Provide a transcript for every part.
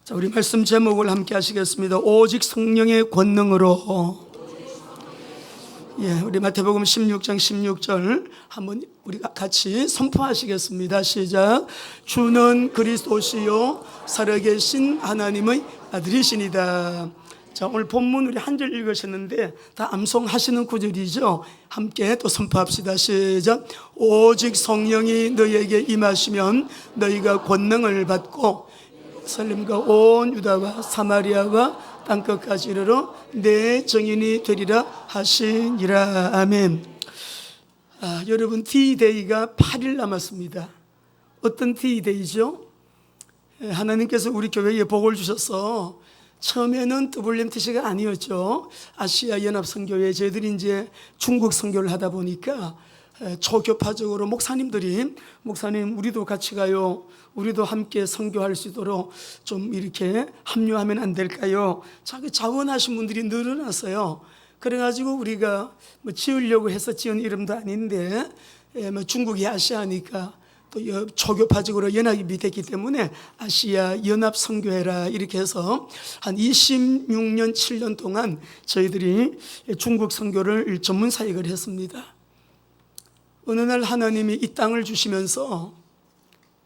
자, 우리 말씀 제목을 함께 하시겠습니다. 오직 성령의 권능으로. 우리 마태복음 16장 16절 한번 우리가 같이 선포하시겠습니다. 시작. 주는 그리스도시요 살아계신 하나님의 아들이시니다. 자, 오늘 본문 우리 한 절 읽으셨는데 다 암송하시는 구절이죠. 함께 또 선포합시다. 시작. 오직 성령이 너희에게 임하시면 너희가 권능을 받고 예루살렘과 온 유다와 사마리아와 땅끝까지 이르러 내 증인이 되리라 하시니라. 아멘. 여러분, D-Day가 8일 남았습니다. 어떤 D-Day죠? 하나님께서 우리 교회에 복을 주셔서 처음에는 WMTC가 아니었죠. 아시아 연합 선교회, 저희들이 이제 중국 선교를 하다 보니까 초교파적으로 목사님 우리도 같이 가요, 우리도 함께 선교할 수 있도록 좀 이렇게 합류하면 안 될까요? 자기 자원하신 분들이 늘어났어요. 그래가지고 우리가 뭐 지으려고 해서 지은 이름도 아닌데 중국이 아시아니까 또 초교파적으로 연합이 됐기 때문에 아시아 연합 선교회라 이렇게 해서 한 26년 7년 동안 저희들이 중국 선교를 전문 사역을 했습니다. 어느 날 하나님이 이 땅을 주시면서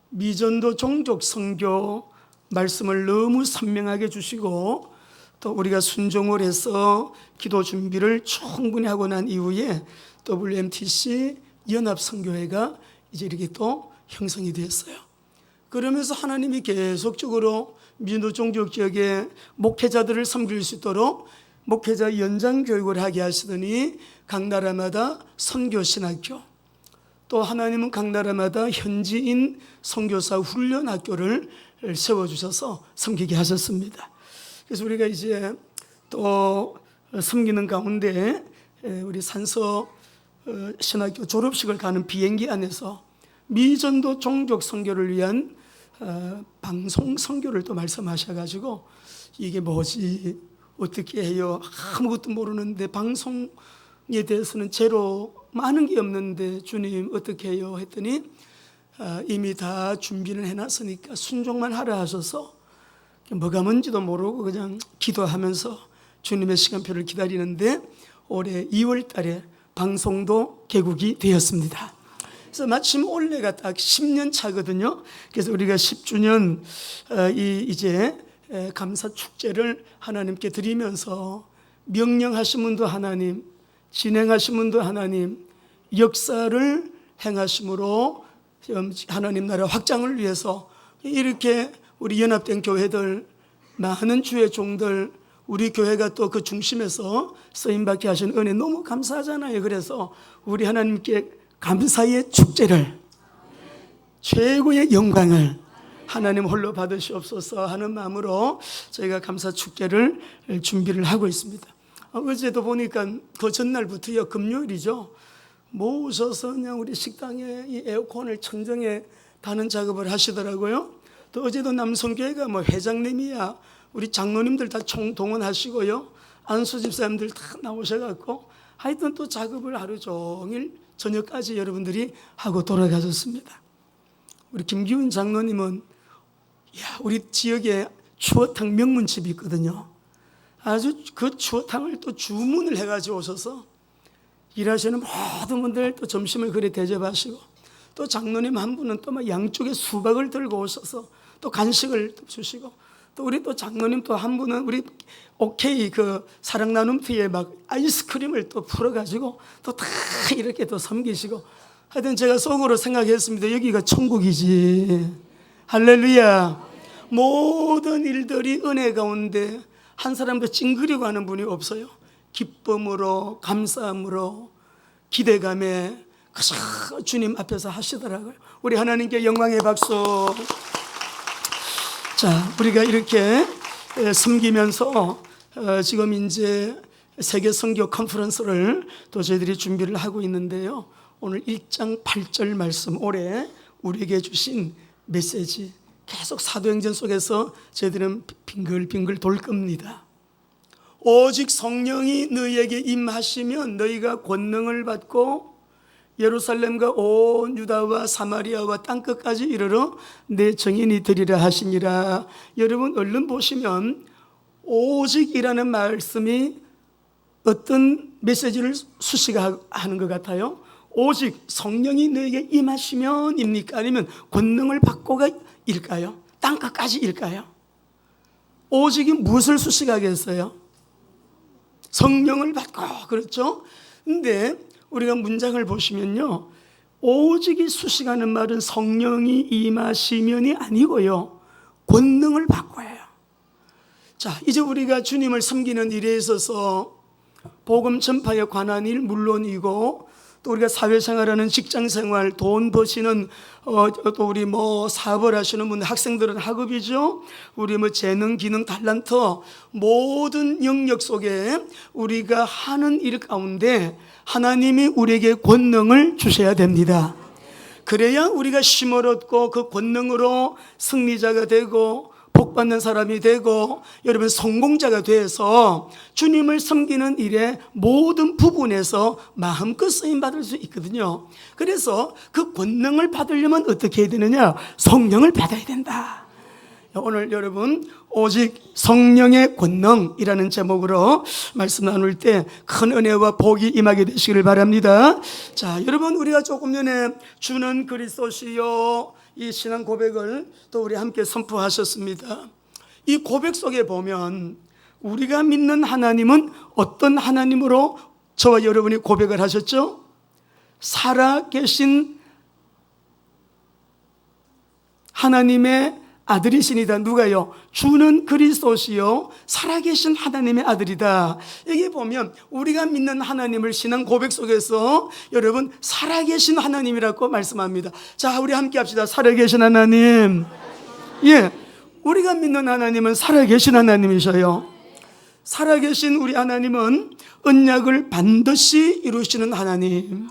미전도 종족 선교 말씀을 너무 선명하게 주시고 또 우리가 순종을 해서 기도 준비를 충분히 하고 난 이후에 WMTC 연합 선교회가 이제 이렇게 또 형성이 되었어요. 그러면서 하나님이 계속적으로 미전도 종족 지역의 목회자들을 섬길 수 있도록 목회자 연장 교육을 하게 하시더니 각 나라마다 선교 신학교, 또 하나님은 각 나라마다 현지인 선교사 훈련 학교를 세워주셔서 섬기게 하셨습니다. 그래서 우리가 이제 또 섬기는 가운데 우리 산서 신학교 졸업식을 가는 비행기 안에서 미전도 종족 선교를 위한 방송 선교를 또 말씀하셔가지고 이게 뭐지, 어떻게 해요, 아무것도 모르는데 방송에 대해서는 제로 많은 게 없는데 주님 어떻게 해요 했더니 이미 다 준비는 해놨으니까 순종만 하라 하셔서 뭐가 뭔지도 모르고 그냥 기도하면서 주님의 시간표를 기다리는데 올해 2월 달에 방송도 개국이 되었습니다. 그래서 마침 올해가 딱 10년 차거든요. 그래서 우리가 10주년 이제 감사 축제를 하나님께 드리면서 명령하신 분도 하나님, 진행하신 분도 하나님, 역사를 행하심으로 하나님 나라 확장을 위해서 이렇게 우리 연합된 교회들, 많은 주의 종들, 우리 교회가 또 그 중심에서 쓰임받게 하신 은혜 너무 감사하잖아요. 그래서 우리 하나님께 감사의 축제를, 최고의 영광을 하나님 홀로 받으시옵소서 하는 마음으로 저희가 감사 축제를 준비를 하고 있습니다. 어제도 보니까 그 전날부터요, 금요일이죠, 모셔서 그냥 우리 식당에 이 에어컨을 청정해 다는 작업을 하시더라고요. 또 어제도 남성교회가 뭐 회장님이야 우리 장로님들 다 총동원하시고요, 안수 집사님들 다 나오셔갖고 하여튼 또 작업을 하루 종일 저녁까지 여러분들이 하고 돌아가셨습니다. 우리 김기훈 장로님은 우리 지역에 추어탕 명문집이 있거든요. 아주 그 추어탕을 또 주문을 해가지고 오셔서 일하시는 모든 분들 또 점심을 그래 대접하시고, 또 장로님 한 분은 또 막 양쪽에 수박을 들고 오셔서 또 간식을 주시고, 또 우리 또 장로님 또 한 분은 우리 오케이 그 사랑 나눔 티에 막 아이스크림을 또 풀어가지고 또 다 이렇게 또 섬기시고, 하여튼 제가 속으로 생각했습니다. 여기가 천국이지. 할렐루야. 모든 일들이 은혜 가운데 한 사람도 찡그리고 하는 분이 없어요. 기쁨으로, 감사함으로, 기대감에 그저 주님 앞에서 하시더라고요. 우리 하나님께 영광의 박수. 자, 우리가 이렇게 섬기면서 지금 이제 세계 선교 컨퍼런스를 또 저희들이 준비를 하고 있는데요, 오늘 1장 8절 말씀, 올해 우리에게 주신 메시지 계속 사도행전 속에서 저희들은 빙글빙글 돌 겁니다. 오직 성령이 너희에게 임하시면 너희가 권능을 받고 예루살렘과 온 유다와 사마리아와 땅끝까지 이르러 내 정인이 되리라 하시니라. 여러분 얼른 보시면 오직이라는 말씀이 어떤 메시지를 수식하는 것 같아요? 오직 성령이 너에게 임하시면입니까? 아니면 권능을 받고가 일까요? 땅끝까지 일까요? 오직이 무엇을 수식하겠어요? 성령을 받고, 그렇죠? 근데 우리가 문장을 보시면요, 오직이 수식하는 말은 성령이 임하시면이 아니고요, 권능을 받고예요. 자, 이제 우리가 주님을 섬기는 일에 있어서 복음 전파에 관한 일 물론이고, 또 우리가 사회생활하는 직장생활, 돈 버시는 또 우리 뭐 사업을 하시는 분, 학생들은 학업이죠. 우리 뭐 재능, 기능, 달란트 모든 영역 속에 우리가 하는 일 가운데 하나님이 우리에게 권능을 주셔야 됩니다. 그래야 우리가 쉼을 얻고 그 권능으로 승리자가 되고 복받는 사람이 되고 여러분 성공자가 돼서 주님을 섬기는 일의 모든 부분에서 마음껏 쓰임받을 수 있거든요. 그래서 그 권능을 받으려면 어떻게 해야 되느냐? 성령을 받아야 된다. 오늘 여러분 오직 성령의 권능이라는 제목으로 말씀 나눌 때 큰 은혜와 복이 임하게 되시기를 바랍니다. 자, 여러분 우리가 조금 전에 주는 그리스도시요 이 신앙 고백을 또 우리 함께 선포하셨습니다. 이 고백 속에 보면 우리가 믿는 하나님은 어떤 하나님으로 저와 여러분이 고백을 하셨죠? 살아계신 하나님의 아들이시니다. 누가요? 주는 그리스도시요 살아계신 하나님의 아들이다. 여기 보면 우리가 믿는 하나님을 신앙 고백 속에서 여러분 살아계신 하나님이라고 말씀합니다. 자, 우리 함께 합시다. 살아계신 하나님. 예, 우리가 믿는 하나님은 살아계신 하나님이셔요. 살아계신 우리 하나님은 언약을 반드시 이루시는 하나님.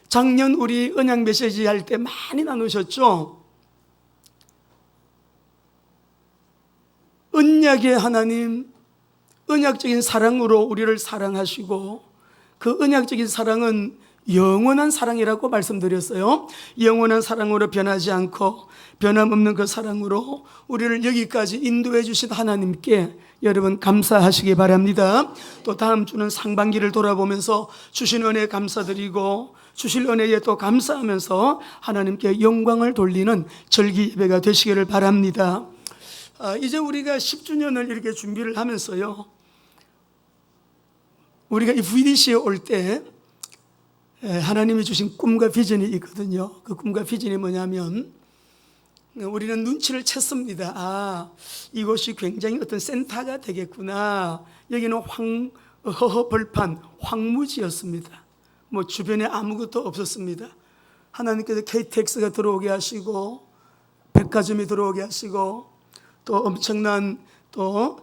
작년 우리 언약 메시지 할 때 많이 나누셨죠? 언약의 하나님, 언약적인 사랑으로 우리를 사랑하시고 그 언약적인 사랑은 영원한 사랑이라고 말씀드렸어요. 영원한 사랑으로 변하지 않고 변함없는 그 사랑으로 우리를 여기까지 인도해 주신 하나님께 여러분 감사하시기 바랍니다. 또 다음 주는 상반기를 돌아보면서 주신 은혜 감사드리고 주실 은혜에 또 감사하면서 하나님께 영광을 돌리는 절기 예배가 되시기를 바랍니다. 이제 우리가 10주년을 이렇게 준비를 하면서요, 우리가 이 VDC에 올 때 하나님이 주신 꿈과 비전이 있거든요. 그 꿈과 비전이 뭐냐면 우리는 눈치를 챘습니다. 아, 이곳이 굉장히 어떤 센터가 되겠구나. 여기는 벌판, 황무지였습니다. 뭐 주변에 아무것도 없었습니다. 하나님께서 KTX가 들어오게 하시고 백화점이 들어오게 하시고 또 엄청난 또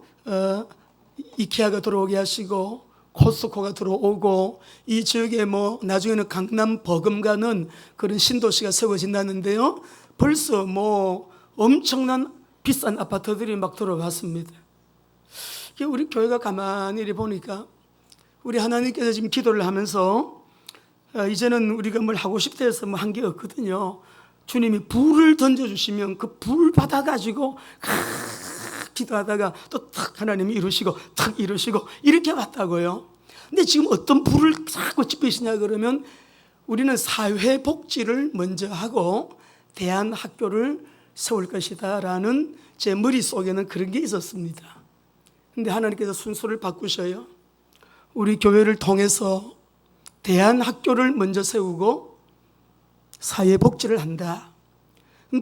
이케아가 들어오게 하시고 코스코가 들어오고 이 지역에 뭐 나중에는 강남 버금가는 그런 신도시가 세워진다는데요, 벌써 뭐 엄청난 비싼 아파트들이 막 들어왔습니다. 우리 교회가 가만히 보니까 우리 하나님께서 지금 기도를 하면서 이제는 우리가 뭘 하고 싶다 해서 뭐 한 게 없거든요. 주님이 불을 던져주시면 그 불 받아가지고 기도하다가 또 탁 하나님이 이루시고 탁 이루시고 이렇게 왔다고요. 근데 지금 어떤 불을 자꾸 지피시냐 그러면 우리는 사회복지를 먼저 하고 대안학교를 세울 것이다 라는 제 머릿속에는 그런 게 있었습니다. 근데 하나님께서 순서를 바꾸셔요. 우리 교회를 통해서 대안학교를 먼저 세우고 사회복지를 한다.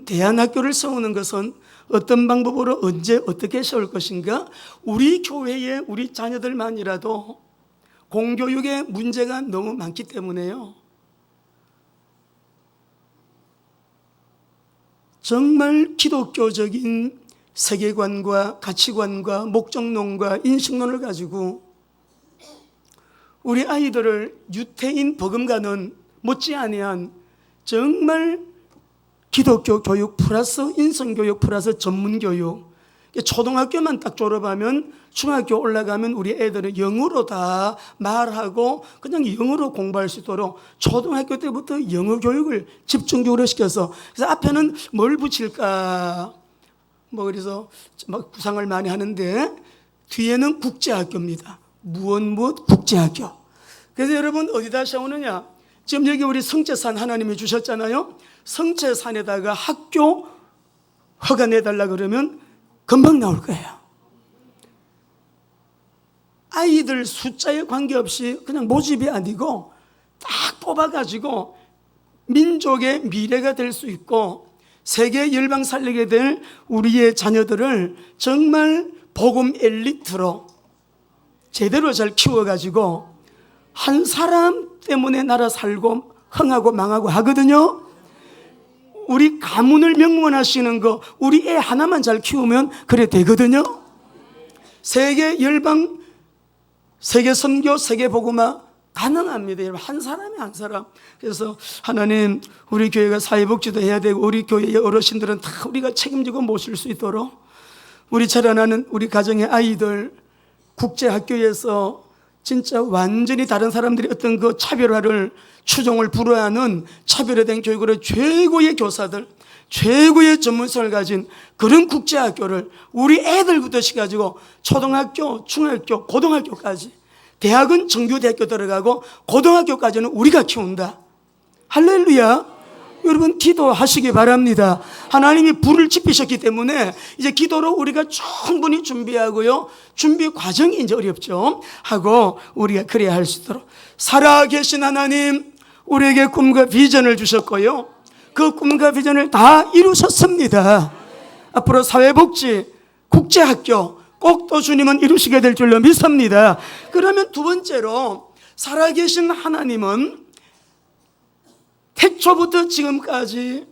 대안학교를 세우는 것은 어떤 방법으로 언제 어떻게 세울 것인가? 우리 교회에 우리 자녀들만이라도 공교육에 문제가 너무 많기 때문에요, 정말 기독교적인 세계관과 가치관과 목적론과 인식론을 가지고 우리 아이들을 유태인 버금가는 못지아니한 정말 기독교 교육 플러스 인성교육 플러스 전문교육, 초등학교만 딱 졸업하면 중학교 올라가면 우리 애들은 영어로 다 말하고 그냥 영어로 공부할 수 있도록 초등학교 때부터 영어 교육을 집중적으로 시켜서, 그래서 앞에는 뭘 붙일까 뭐 그래서 막 구상을 많이 하는데 뒤에는 국제학교입니다. 무엇 국제학교. 그래서 여러분 어디다 세우느냐, 지금 여기 우리 성채산 하나님이 주셨잖아요. 성채산에다가 학교 허가 내달라 그러면 금방 나올 거예요. 아이들 숫자에 관계없이 그냥 모집이 아니고 딱 뽑아가지고 민족의 미래가 될 수 있고 세계 열방 살리게 될 우리의 자녀들을 정말 복음 엘리트로 제대로 잘 키워가지고 한 사람 때문에 나라 살고 흥하고 망하고 하거든요. 우리 가문을 명문하시는 거 우리 애 하나만 잘 키우면 그래 되거든요. 세계 열방, 세계 선교, 세계 복음화 가능합니다. 여러분 한 사람이 한 사람. 그래서 하나님 우리 교회가 사회복지도 해야 되고 우리 교회의 어르신들은 다 우리가 책임지고 모실 수 있도록 우리 자라나는 우리 가정의 아이들 국제학교에서 진짜 완전히 다른 사람들이 어떤 그 차별화를 추종을 불허하는 차별화된 교육으로 최고의 교사들, 최고의 전문성을 가진 그런 국제학교를 우리 애들부터 시켜가지고 초등학교, 중학교, 고등학교까지, 대학은 정규대학교 들어가고 고등학교까지는 우리가 키운다. 할렐루야. 여러분 기도하시기 바랍니다. 하나님이 불을 지피셨기 때문에 이제 기도로 우리가 충분히 준비하고요, 준비 과정이 이제 어렵죠 하고 우리가 그래야 할 수 있도록 살아계신 하나님, 우리에게 꿈과 비전을 주셨고요, 그 꿈과 비전을 다 이루셨습니다. 앞으로 사회복지, 국제학교 꼭 또 주님은 이루시게 될 줄로 믿습니다. 그러면 두 번째로 살아계신 하나님은 태초부터 지금까지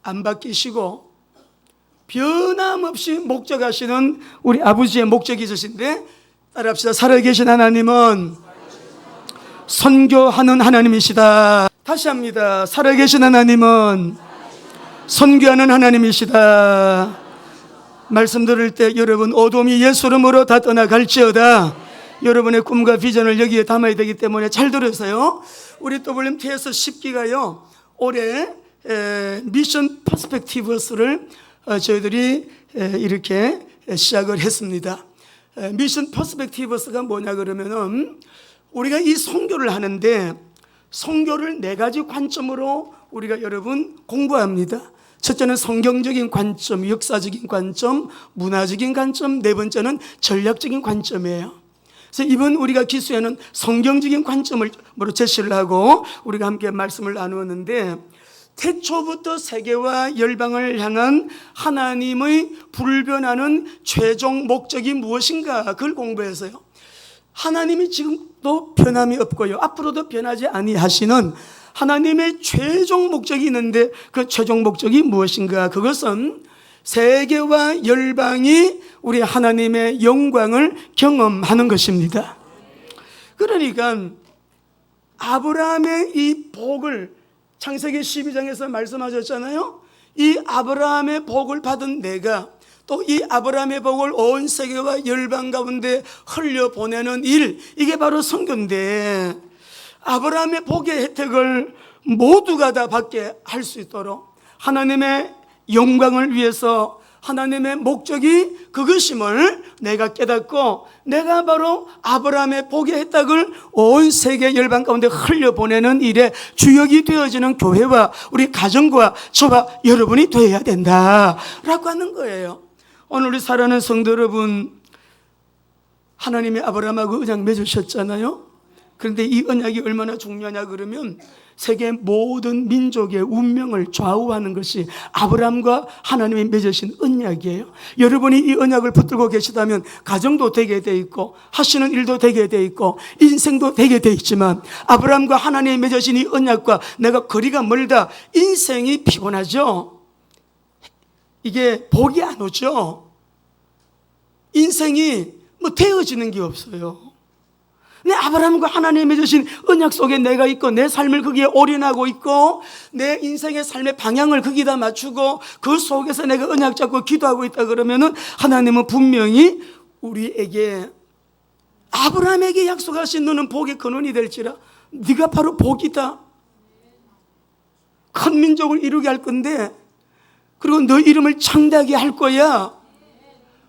안 바뀌시고 변함없이 목적하시는 우리 아버지의 목적이 있으신데 따라합시다. 살아계신 하나님은 선교하는 하나님이시다. 다시 합니다. 살아계신 하나님은 선교하는 하나님이시다. 말씀 들을 때 여러분 어둠이 예수 이름으로 다 떠나갈지어다. 여러분의 꿈과 비전을 여기에 담아야 되기 때문에 잘 들으세요. 우리 WTS 10기가요 올해 미션 퍼스펙티브스를 저희들이 이렇게 시작을 했습니다. 미션 퍼스펙티브스가 뭐냐 그러면은 우리가 이 선교를 하는데 선교를 네 가지 관점으로 우리가 여러분 공부합니다. 첫째는 성경적인 관점, 역사적인 관점, 문화적인 관점, 네 번째는 전략적인 관점이에요. 그래서 이번 우리가 기수에는 성경적인 관점을 제시를 하고 우리가 함께 말씀을 나누었는데 태초부터 세계와 열방을 향한 하나님의 불변하는 최종 목적이 무엇인가 그걸 공부해서요, 하나님이 지금도 변함이 없고요 앞으로도 변하지 아니하시는 하나님의 최종 목적이 있는데 그 최종 목적이 무엇인가, 그것은 세계와 열방이 우리 하나님의 영광을 경험하는 것입니다. 그러니까 아브라함의 이 복을 창세기 12장에서 말씀하셨잖아요. 이 아브라함의 복을 받은 내가 또 이 아브라함의 복을 온 세계와 열방 가운데 흘려보내는 일, 이게 바로 선교인데 아브라함의 복의 혜택을 모두가 다 받게 할 수 있도록 하나님의 영광을 위해서 하나님의 목적이 그것임을 내가 깨닫고 내가 바로 아브라함의 복의 혜택을 온 세계 열방 가운데 흘려보내는 일에 주역이 되어지는 교회와 우리 가정과 저와 여러분이 되어야 된다라고 하는 거예요. 오늘 우리 사랑하는 성도 여러분, 하나님이 아브라함하고 언약 맺으셨잖아요. 그런데 이 언약이 얼마나 중요하냐 그러면 세계 모든 민족의 운명을 좌우하는 것이 아브라함과 하나님이 맺으신 언약이에요. 여러분이 이 언약을 붙들고 계시다면 가정도 되게 돼 있고 하시는 일도 되게 돼 있고 인생도 되게 돼 있지만 아브라함과 하나님이 맺으신 이 언약과 내가 거리가 멀다, 인생이 피곤하죠. 이게 복이 안 오죠. 인생이 뭐 되어지는 게 없어요. 내 아브라함과 하나님이 주신 언약 속에 내가 있고 내 삶을 거기에 올인하고 있고 내 인생의 삶의 방향을 거기다 맞추고 그 속에서 내가 언약 잡고 기도하고 있다 그러면은 하나님은 분명히 우리에게 아브라함에게 약속하신 너는 복의 근원이 될지라 네가 바로 복이다. 큰 민족을 이루게 할 건데 그리고 너 이름을 창대하게 할 거야.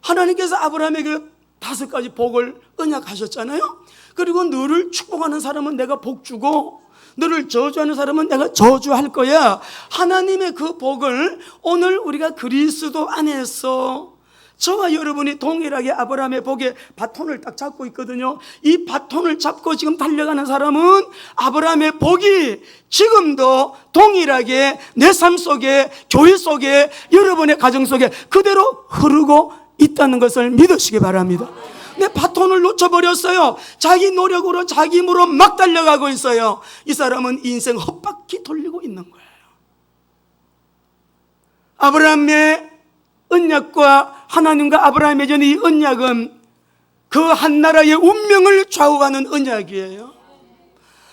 하나님께서 아브라함에게 5가지 복을 언약하셨잖아요. 그리고 너를 축복하는 사람은 내가 복 주고 너를 저주하는 사람은 내가 저주할 거야. 하나님의 그 복을 오늘 우리가 그리스도 안에서 저와 여러분이 동일하게 아브라함의 복에 바톤을 딱 잡고 있거든요. 이 바톤을 잡고 지금 달려가는 사람은 아브라함의 복이 지금도 동일하게 내 삶 속에, 교회 속에, 여러분의 가정 속에 그대로 흐르고 있다는 것을 믿으시기 바랍니다. 내 바톤을 놓쳐버렸어요. 자기 노력으로 자기 힘으로 막 달려가고 있어요. 이 사람은 인생 헛바퀴 돌리고 있는 거예요. 아브라함의 언약과 하나님과 아브라함의 전 이 언약은 그 한 나라의 운명을 좌우하는 언약이에요.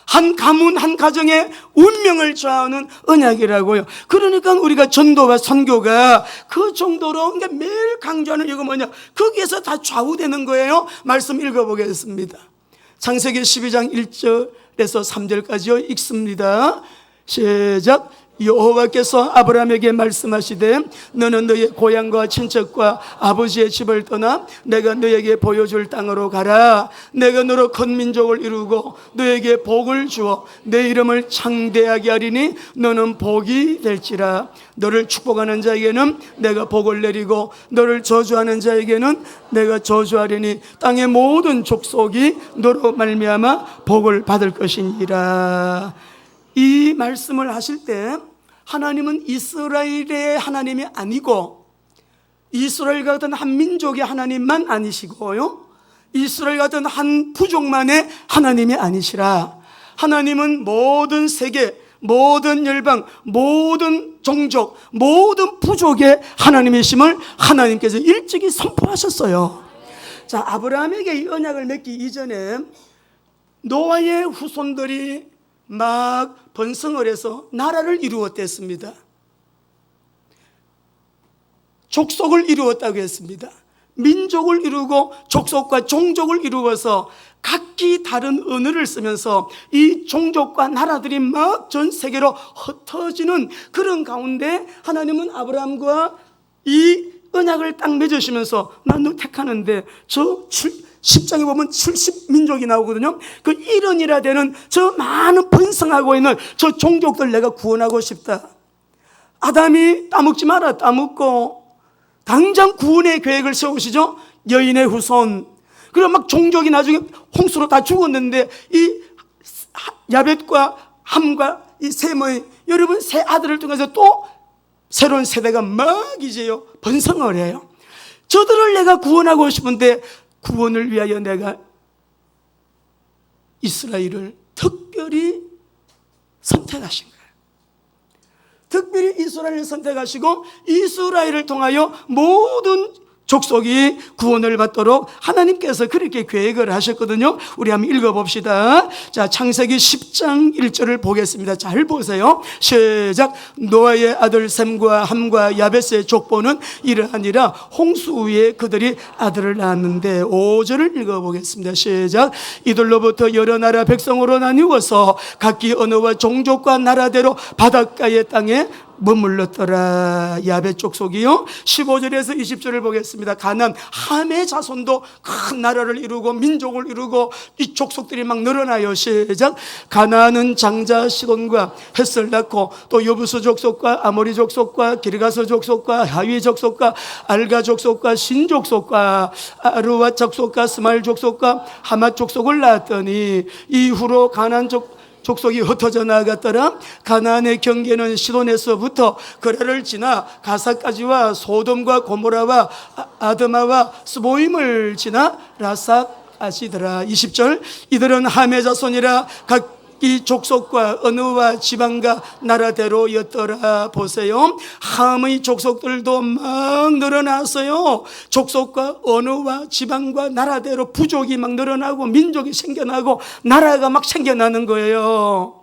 한 가문 한 가정의 운명을 좌우하는 언약이라고요. 그러니까 우리가 전도와 선교가 그 정도로 그러니까 매일 강조하는 이거 뭐냐, 거기에서 다 좌우되는 거예요. 말씀 읽어보겠습니다. 창세기 12장 1절에서 3절까지요 읽습니다. 시작. 여호와께서 아브라함에게 말씀하시되 너는 너의 고향과 친척과 아버지의 집을 떠나 내가 너에게 보여줄 땅으로 가라. 내가 너로 큰 민족을 이루고 너에게 복을 주어 내 이름을 창대하게 하리니 너는 복이 될지라. 너를 축복하는 자에게는 내가 복을 내리고 너를 저주하는 자에게는 내가 저주하리니 땅의 모든 족속이 너로 말미암아 복을 받을 것이니라. 이 말씀을 하실 때 하나님은 이스라엘의 하나님이 아니고 이스라엘 같은 한 민족의 하나님만 아니시고요, 이스라엘 같은 한 부족만의 하나님이 아니시라. 하나님은 모든 세계, 모든 열방, 모든 종족, 모든 부족의 하나님이심을 하나님께서 일찍이 선포하셨어요. 자, 아브라함에게 이 언약을 맺기 이전에 노아의 후손들이 막 번성을 해서 나라를 이루었댔습니다. 족속을 이루었다고 했습니다. 민족을 이루고 족속과 종족을 이루어서 각기 다른 언어를 쓰면서 이 종족과 나라들이 막 전 세계로 흩어지는 그런 가운데 하나님은 아브라함과 이 언약을 딱 맺으시면서 난 너 택하는데 저 10장에 보면 70민족이 나오거든요. 그 1원이라 되는 저 많은 번성하고 있는 저 종족들 내가 구원하고 싶다. 아담이 따먹지 마라. 따먹고 당장 구원의 계획을 세우시죠. 여인의 후손. 그리고 막 종족이 나중에 홍수로 다 죽었는데 이 야벳과 함과 이 셈의 여러분 세 아들을 통해서 또 새로운 세대가 막 이제요 번성을 해요. 저들을 내가 구원하고 싶은데 구원을 위하여 내가 이스라엘을 특별히 선택하신 거예요. 특별히 이스라엘을 선택하시고 이스라엘을 통하여 모든 족속이 구원을 받도록 하나님께서 그렇게 계획을 하셨거든요. 우리 한번 읽어봅시다. 자, 창세기 10장 1절을 보겠습니다. 잘 보세요. 시작. 노아의 아들 셈과 함과 야벳의 족보는 이러하니라. 홍수 후에 그들이 아들을 낳았는데 5절을 읽어보겠습니다. 시작. 이들로부터 여러 나라 백성으로 나뉘어서 각기 언어와 종족과 나라대로 바닷가의 땅에 머물렀더라. 야벳 족속이요. 15절에서 20절을 보겠습니다. 가나안 함의 자손도 큰 나라를 이루고 민족을 이루고 이 족속들이 막 늘어나요. 시작. 가나안은 장자 시돈과 헷을 낳고 또 여부스 족속과 아모리 족속과 기르가스 족속과 하위 족속과 알가 족속과 신 족속과 아르와 족속과 스마일 족속과 하맛 족속을 낳았더니 이후로 가나안 족속이 흩어져 나아갔더라. 가나안의 경계는 시돈에서부터 그레를 지나 가사까지와 소돔과 고모라와 아드마와 스보임을 지나 라삭 아시더라. 20절. 이들은 함의 자손이라 각 이 족속과 언어와 지방과 나라대로였더라. 보세요. 함의 족속들도 막 늘어났어요. 족속과 언어와 지방과 나라대로 부족이 막 늘어나고 민족이 생겨나고 나라가 막 생겨나는 거예요.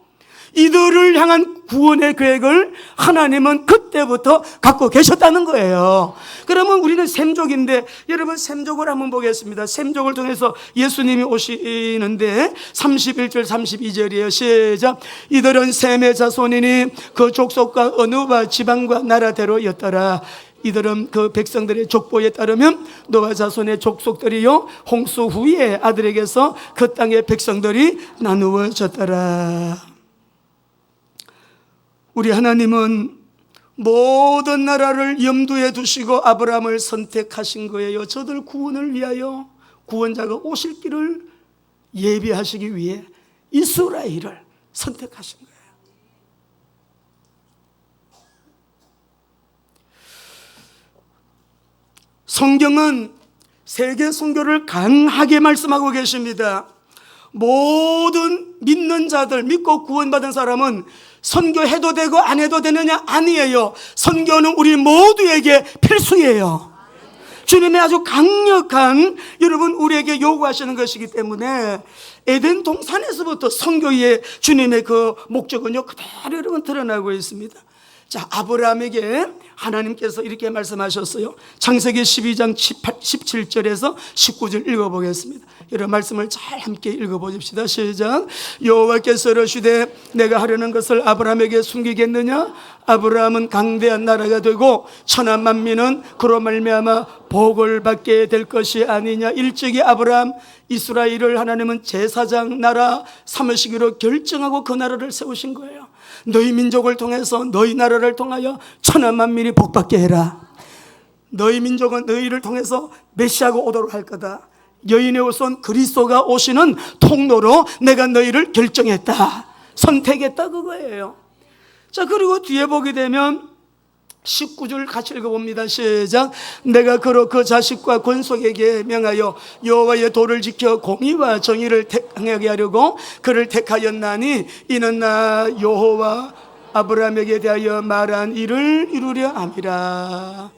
이들을 향한 구원의 계획을 하나님은 그때부터 갖고 계셨다는 거예요. 그러면 우리는 셈족인데, 여러분 셈족을 한번 보겠습니다. 셈족을 통해서 예수님이 오시는데 31절 32절이에요. 시작. 이들은 셈의 자손이니 그 족속과 언어와 지방과 나라대로였더라. 이들은 그 백성들의 족보에 따르면 노아 자손의 족속들이요 홍수 후에 아들에게서 그 땅의 백성들이 나누어졌더라. 우리 하나님은 모든 나라를 염두에 두시고 아브라함을 선택하신 거예요. 저들 구원을 위하여 구원자가 오실 길을 예비하시기 위해 이스라엘을 선택하신 거예요. 성경은 세계 선교를 강하게 말씀하고 계십니다. 모든 믿는 자들, 믿고 구원받은 사람은 선교해도 되고 안 해도 되느냐? 아니에요. 선교는 우리 모두에게 필수예요. 주님의 아주 강력한, 여러분 우리에게 요구하시는 것이기 때문에 에덴 동산에서부터 선교의 주님의 그 목적은요 그대로 여러분 드러나고 있습니다. 자, 아브라함에게 하나님께서 이렇게 말씀하셨어요. 창세기 12장 17절에서 19절 읽어보겠습니다. 이런 말씀을 잘 함께 읽어보십시다. 시작. 여호와께서 이르시되 내가 하려는 것을 아브라함에게 숨기겠느냐? 아브라함은 강대한 나라가 되고 천한 만민은 그로 말미암아 복을 받게 될 것이 아니냐. 일찍이 아브라함 이스라엘을 하나님은 제사장 나라 삼으시기로 결정하고 그 나라를 세우신 거예요. 너희 민족을 통해서 너희 나라를 통하여 천한 만민이 복받게 해라. 너희 민족은 너희를 통해서 메시아가 오도록 할 거다. 여인의 후손 그리스도가 오시는 통로로 내가 너희를 결정했다, 선택했다, 그거예요. 자, 그리고 뒤에 보게 되면 19절 같이 읽어봅니다. 시작. 내가 그로 그 자식과 권속에게 명하여 여호와의 도를 지켜 공의와 정의를 행하게 하려고 그를 택하였나니 이는 나 여호와 아브라함에게 대하여 말한 일을 이루려 함이라.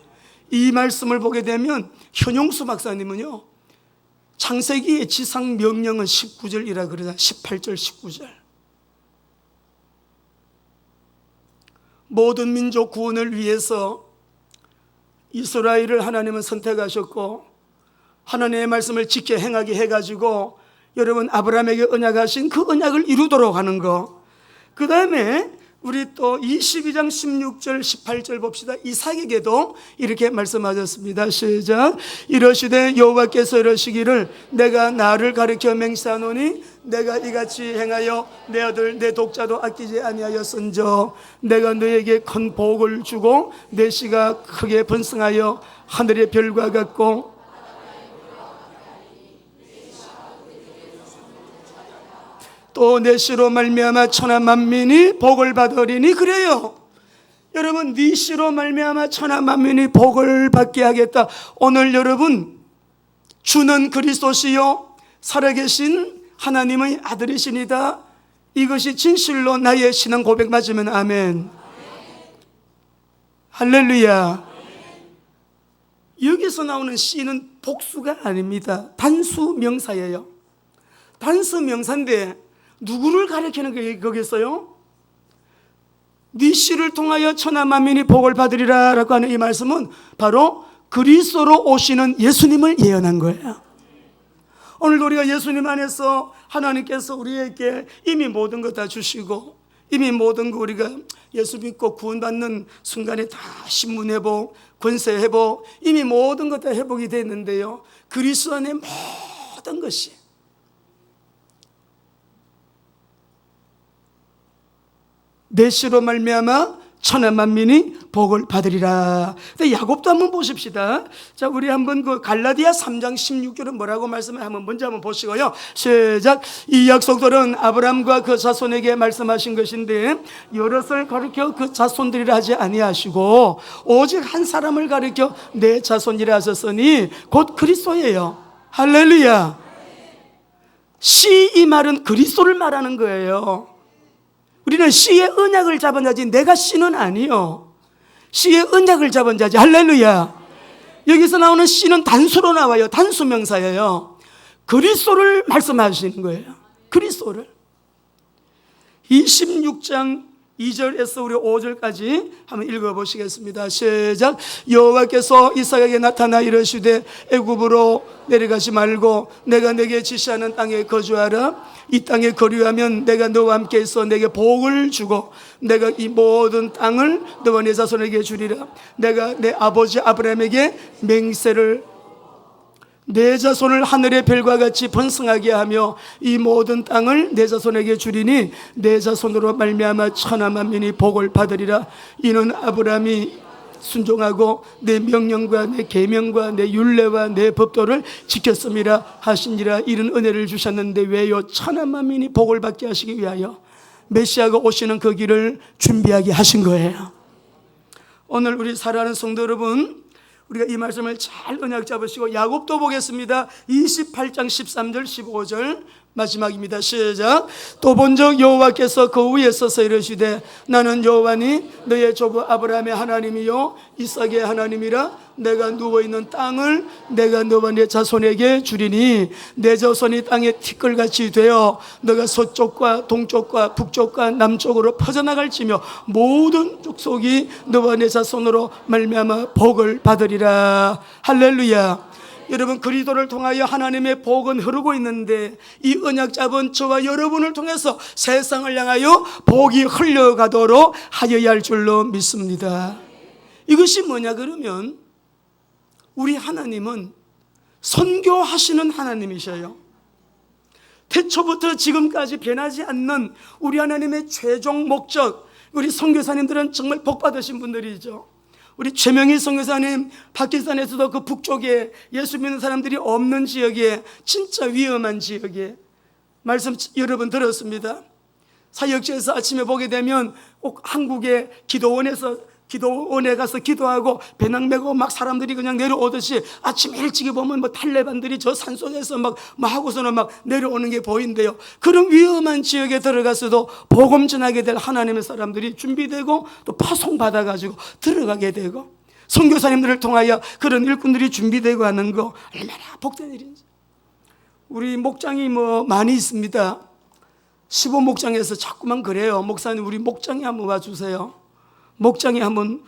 이 말씀을 보게 되면 현용수 박사님은요 창세기의 지상 명령은 19절이라 그러잖아요. 18절 19절. 모든 민족 구원을 위해서 이스라엘을 하나님은 선택하셨고 하나님의 말씀을 지켜 행하게 해가지고 여러분 아브라함에게 언약하신 그 언약을 이루도록 하는 거. 그 다음에 우리 또 22장 16절 18절 봅시다. 이삭에게도 이렇게 말씀하셨습니다. 시작. 이러시되 여호와께서 이러시기를 내가 나를 가리켜 맹세하노니 내가 이같이 행하여 내 아들 내 독자도 아끼지 아니하였은저 내가 너에게 큰 복을 주고 내 씨가 크게 번성하여 하늘의 별과 같고 또 내 씨로 말미암아 천한 만민이 복을 받으리니. 그래요. 여러분 네 씨로 말미암아 천한 만민이 복을 받게 하겠다. 오늘 여러분 주는 그리스도시요 살아계신 하나님의 아들이십니다. 이것이 진실로 나의 신앙 고백 맞으면 아멘. 할렐루야. 여기서 나오는 씨는 복수가 아닙니다. 단수 명사예요. 단수 명사인데 누구를 가리키는 거겠어요? 네 씨를 통하여 천하 만민이 복을 받으리라 라고 하는 이 말씀은 바로 그리스도로 오시는 예수님을 예언한 거예요. 오늘도 우리가 예수님 안에서 하나님께서 우리에게 이미 모든 것 다 주시고 이미 모든 거 우리가 예수 믿고 구원받는 순간에 다 신문회복, 권세회복, 이미 모든 것 다 회복이 됐는데요, 그리스도 안에 모든 것이 내 씨로 말미암아 천한 만민이 복을 받으리라. 야곱도 한번 보십시다. 자, 우리 한번 그 갈라디아 3장 16절은 뭐라고 말씀을 한번 먼저 한번 보시고요. 시작. 이 약속들은 아브라함과 그 자손에게 말씀하신 것인데 여럿을 가리켜 그 자손들이라 하지 아니하시고 오직 한 사람을 가리켜 내 자손이라 하셨으니 곧 그리스도예요. 할렐루야. 이 말은 그리스도를 말하는 거예요. 우리는 씨의 언약을 잡은 자지 내가 씨는 아니요. 씨의 언약을 잡은 자지. 할렐루야. 여기서 나오는 씨는 단수로 나와요. 단수 명사예요. 그리스도를 말씀하시는 거예요. 그리스도를. 26장 2절에서 우리 5절까지 한번 읽어보시겠습니다. 시작. 여호와께서 이삭에게 나타나 이르시되 애굽으로 내려가지 말고 내가 내게 지시하는 땅에 거주하라. 이 땅에 거류하면 내가 너와 함께 있어 내게 복을 주고 내가 이 모든 땅을 너와 내 자손에게 주리라. 내가 내 아버지 아브라함에게 맹세를 내 자손을 하늘의 별과 같이 번성하게 하며 이 모든 땅을 내 자손에게 주리니 내 자손으로 말미암아 천하 만민이 복을 받으리라. 이는 아브라함이 순종하고 내 명령과 내 계명과 내 율례와 내 법도를 지켰음이라 하시니라. 이런 은혜를 주셨는데 왜요? 천하 만민이 복을 받게 하시기 위하여 메시아가 오시는 그 길을 준비하게 하신 거예요. 오늘 우리 사랑하는 성도 여러분, 우리가 이 말씀을 잘 언약 잡으시고 야곱도 보겠습니다. 28장 13절 15절 마지막입니다. 시작. 또 본적 여호와께서 그 위에 서서 이르시되 나는 여호와니 너의 조부 아브라함의 하나님이요 이삭의 하나님이라. 내가 누워있는 땅을 내가 너와 내 자손에게 주리니 내 자손이 땅에 티끌같이 되어 너가 서쪽과 동쪽과 북쪽과 남쪽으로 퍼져나갈지며 모든 족속이 너와 내 자손으로 말미암아 복을 받으리라. 할렐루야. 여러분, 그리스도를 통하여 하나님의 복은 흐르고 있는데 이 언약 잡은 저와 여러분을 통해서 세상을 향하여 복이 흘러가도록 하여야 할 줄로 믿습니다. 이것이 뭐냐 그러면 우리 하나님은 선교하시는 하나님이셔요. 태초부터 지금까지 변하지 않는 우리 하나님의 최종 목적, 우리 선교사님들은 정말 복받으신 분들이죠. 우리 최명희 선교사님, 파키스탄에서도 그 북쪽에 예수 믿는 사람들이 없는 지역에, 진짜 위험한 지역에 말씀 여러 번 들었습니다. 사역지에서 아침에 보게 되면 꼭 한국의 기도원에 가서 기도하고 배낭 메고 막 사람들이 그냥 내려오듯이 아침 일찍이 보면 뭐 탈레반들이 저 산속에서 막 하고서는 막 내려오는 게 보인대요. 그런 위험한 지역에 들어가서도 복음 전하게 될 하나님의 사람들이 준비되고 또 파송받아가지고 들어가게 되고 선교사님들을 통하여 그런 일꾼들이 준비되고 하는 거 얼마나 복된 일인지. 우리 목장이 뭐 많이 있습니다. 15목장에서 자꾸만 그래요. 목사님 우리 목장에 한번 와주세요. 목장에 한번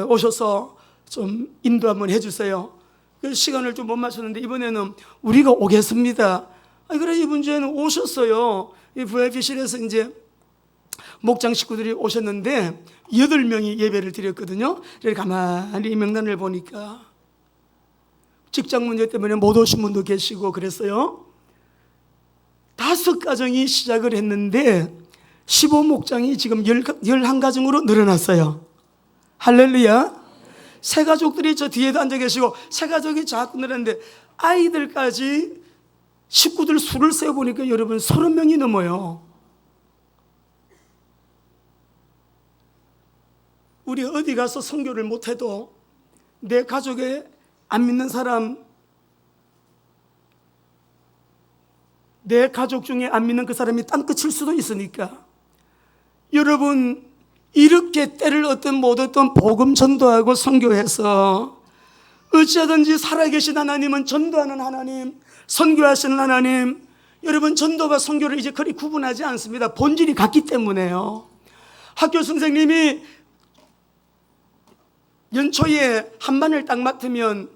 오셔서 좀 인도 한번 해주세요. 그 시간을 좀 못 맞췄는데 이번에는 우리가 오겠습니다. 그래 이번 주에는 오셨어요. 이 VIP실에서 이제 목장 식구들이 오셨는데 8명이 예배를 드렸거든요. 그래서 가만히 명단을 보니까 직장 문제 때문에 못 오신 분도 계시고 그랬어요. 5가정이 시작을 했는데 15목장이 지금 11가정으로 늘어났어요. 할렐루야. 새 가족들이 저 뒤에도 앉아 계시고 새 가족이 자꾸 늘었는데 아이들까지 식구들 수를 세어보니까 여러분 30명이 넘어요. 우리 어디 가서 선교를 못해도 내 가족에 안 믿는 사람, 내 가족 중에 안 믿는 그 사람이 땅끝일 수도 있으니까 여러분 이렇게 때를 얻든 못 얻든 복음 전도하고 선교해서 어찌하든지 살아계신 하나님은 전도하는 하나님, 선교하시는 하나님. 여러분 전도와 선교를 이제 그리 구분하지 않습니다. 본질이 같기 때문에요. 학교 선생님이 연초에 한반을 딱 맡으면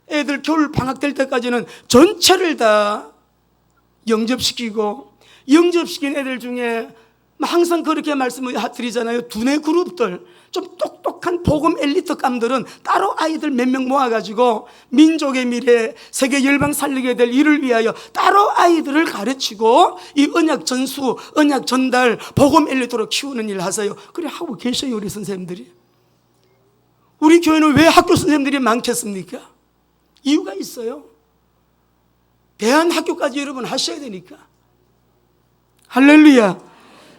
애들 겨울 방학 될 때까지는 전체를 다 영접시키고 영접시킨 애들 중에 항상 그렇게 말씀을 드리잖아요. 두뇌 그룹들, 좀 똑똑한 복음 엘리트 감들은 따로 아이들 몇 명 모아가지고 민족의 미래, 세계 열방 살리게 될 일을 위하여 따로 아이들을 가르치고 이 언약 전수, 언약 전달, 복음 엘리트로 키우는 일 하세요. 그래 하고 계셔요 우리 선생님들이. 우리 교회는 왜 학교 선생님들이 많겠습니까? 이유가 있어요. 대안학교까지 여러분 하셔야 되니까. 할렐루야.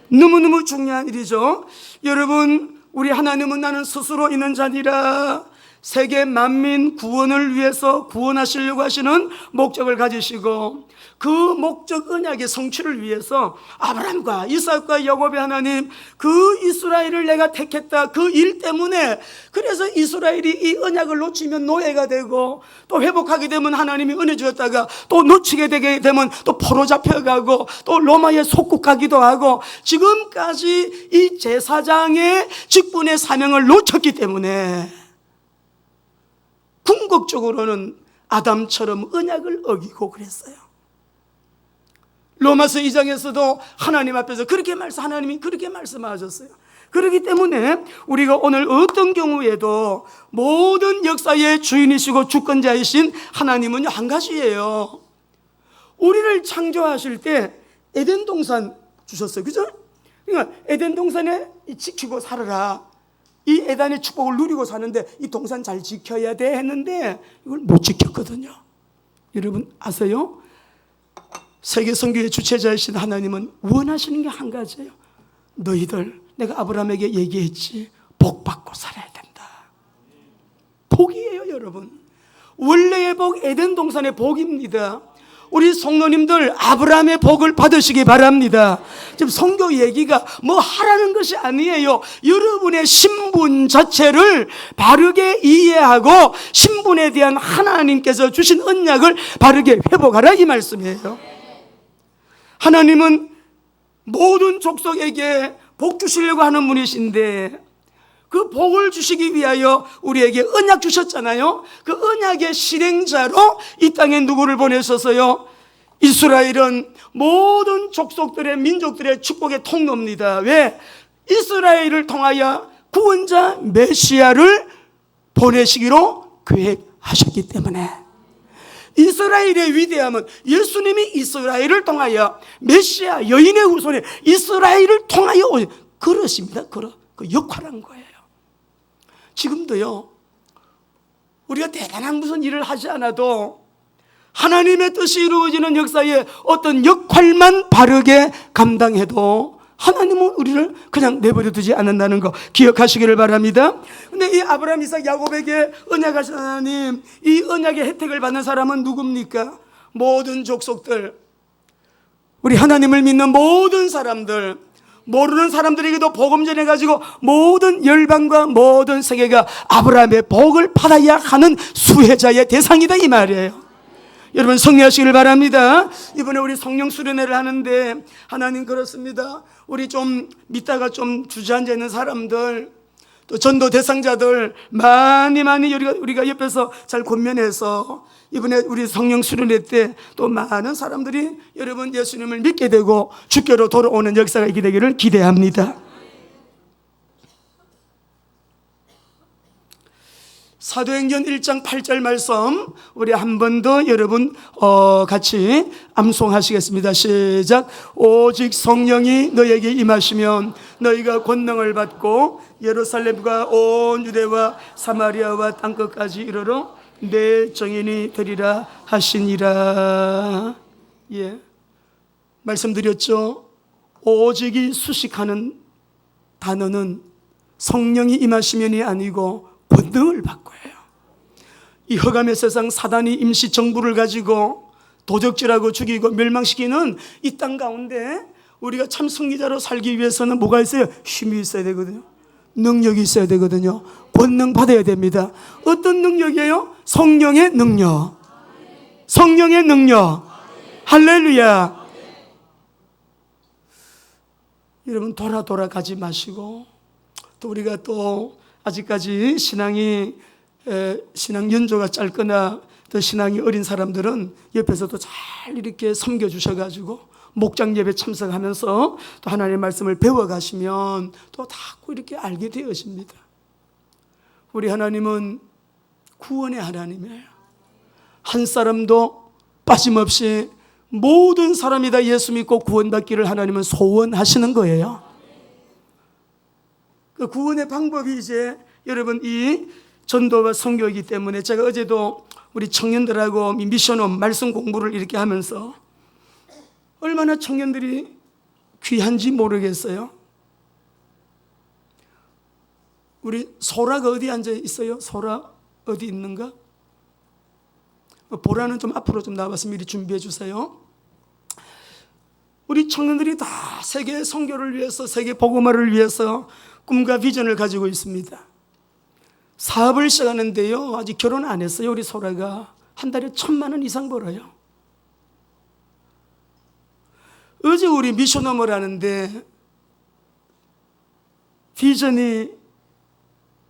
너무너무 중요한 일이죠. 여러분 우리 하나님은 나는 스스로 있는 자니라 세계 만민 구원을 위해서 구원하시려고 하시는 목적을 가지시고, 그 목적 언약의 성취를 위해서 아브라함과 이삭과 야곱의 하나님, 그 이스라엘을 내가 택했다, 그 일 때문에, 그래서 이스라엘이 이 언약을 놓치면 노예가 되고, 또 회복하게 되면 하나님이 은혜 주었다가 또 놓치게 되게 되면 또 포로 잡혀가고 또 로마에 속국하기도 하고, 지금까지 이 제사장의 직분의 사명을 놓쳤기 때문에 궁극적으로는 아담처럼 언약을 어기고 그랬어요. 로마서 2장에서도 하나님 앞에서 하나님이 그렇게 말씀하셨어요. 그렇기 때문에 우리가 오늘 어떤 경우에도 모든 역사의 주인이시고 주권자이신 하나님은 한 가지예요. 우리를 창조하실 때 에덴 동산 주셨어요. 그죠? 그러니까 에덴 동산에 지키고 살아라, 이 에덴의 축복을 누리고 사는데 이 동산 잘 지켜야 돼 했는데 이걸 못 지켰거든요. 여러분 아세요? 세계 선교의 주체자이신 하나님은 원하시는 게 한 가지예요. 너희들, 내가 아브라함에게 얘기했지, 복 받고 살아야 된다. 복이에요, 여러분. 원래의 복, 에덴 동산의 복입니다. 우리 성도님들 아브라함의 복을 받으시기 바랍니다. 지금 선교 얘기가 뭐 하라는 것이 아니에요. 여러분의 신분 자체를 바르게 이해하고 신분에 대한 하나님께서 주신 언약을 바르게 회복하라, 이 말씀이에요. 하나님은 모든 족속에게 복 주시려고 하는 분이신데, 그 복을 주시기 위하여 우리에게 언약 주셨잖아요. 그 언약의 실행자로 이 땅에 누구를 보내셨어요? 이스라엘은 모든 족속들의, 민족들의 축복의 통로입니다. 왜? 이스라엘을 통하여 구원자 메시아를 보내시기로 계획하셨기 때문에. 이스라엘의 위대함은 예수님이 이스라엘을 통하여, 메시아 여인의 후손에 이스라엘을 통하여 그릇입니다. 그 역할한 거예요. 지금도요, 우리가 대단한 무슨 일을 하지 않아도 하나님의 뜻이 이루어지는 역사에 어떤 역할만 바르게 감당해도 하나님은 우리를 그냥 내버려 두지 않는다는 거 기억하시기를 바랍니다. 근데 이 아브라함, 이삭, 야곱에게 언약하신 하나님, 이 언약의 혜택을 받는 사람은 누굽니까? 모든 족속들, 우리 하나님을 믿는 모든 사람들, 모르는 사람들에게도 복음 전해가지고 모든 열방과 모든 세계가 아브라함의 복을 받아야 하는 수혜자의 대상이다, 이 말이에요. 여러분 성례하시기를 바랍니다. 이번에 우리 성령 수련회를 하는데, 하나님 그렇습니다, 우리 좀 믿다가 좀 주저앉아 있는 사람들, 또 전도 대상자들 많이 우리가 옆에서 잘 권면해서 이번에 우리 성령 수련회 때 또 많은 사람들이 여러분 예수님을 믿게 되고 주께로 돌아오는 역사가 있게 되기를 기대합니다. 사도행전 1장 8절 말씀 우리 한 번 더 여러분 같이 암송하시겠습니다. 시작. 오직 성령이 너에게 임하시면 너희가 권능을 받고 예루살렘과 온 유대와 사마리아와 땅끝까지 이르러 내 증인이 되리라 하시니라. 예, 말씀드렸죠. 오직이 수식하는 단어는 성령이 임하시면이 아니고 권능을 받고요. 이 흑암의 세상 사단이 임시 정부를 가지고 도적질하고 죽이고 멸망시키는 이 땅 가운데 우리가 참 승리자로 살기 위해서는 뭐가 있어요? 힘이 있어야 되거든요. 능력이 있어야 되거든요. 권능 받아야 됩니다. 어떤 능력이에요? 성령의 능력. 성령의 능력. 할렐루야. 여러분 돌아가지 마시고, 또 우리가 또 아직까지 신앙 연조가 짧거나 또 신앙이 어린 사람들은 옆에서도 잘 이렇게 섬겨주셔가지고 목장 예배 참석하면서 또 하나님의 말씀을 배워가시면 또 자꾸 이렇게 알게 되어집니다. 우리 하나님은 구원의 하나님이에요. 한 사람도 빠짐없이 모든 사람이 다 예수 믿고 구원받기를 하나님은 소원하시는 거예요. 그 구원의 방법이 이제 여러분 이 전도와 선교이기 때문에, 제가 어제도 우리 청년들하고 미션홈 말씀 공부를 이렇게 하면서 얼마나 청년들이 귀한지 모르겠어요. 우리 소라가 어디 앉아 있어요? 소라 어디 있는가? 보라는 좀 앞으로 좀 나와서 미리 준비해 주세요. 우리 청년들이 다 세계 선교를 위해서, 세계 복음화를 위해서 꿈과 비전을 가지고 있습니다. 사업을 시작하는데요, 아직 결혼 안 했어요. 우리 소라가 한 달에 1,000만 원 이상 벌어요. 어제 우리 미션홈을 하는데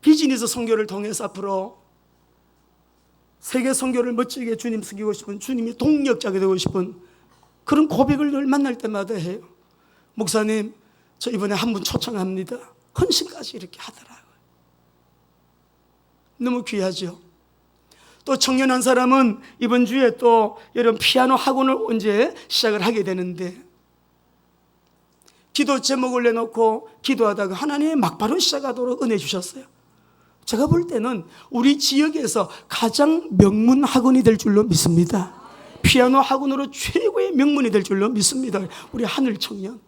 비즈니스 선교를 통해서 앞으로 세계 선교를 멋지게 주님 섬기고 싶은, 주님이 동력자가 되고 싶은 그런 고백을 늘 만날 때마다 해요. 목사님, 저 이번에 한 분 초청합니다. 헌신까지 이렇게 하더라고요. 너무 귀하죠. 또 청년 한 사람은 이번 주에 또 이런 피아노 학원을 언제 시작을 하게 되는데, 기도 제목을 내놓고 기도하다가 하나님이 막바로 시작하도록 은혜 주셨어요. 제가 볼 때는 우리 지역에서 가장 명문 학원이 될 줄로 믿습니다. 피아노 학원으로 최고의 명문이 될 줄로 믿습니다. 우리 하늘 청년.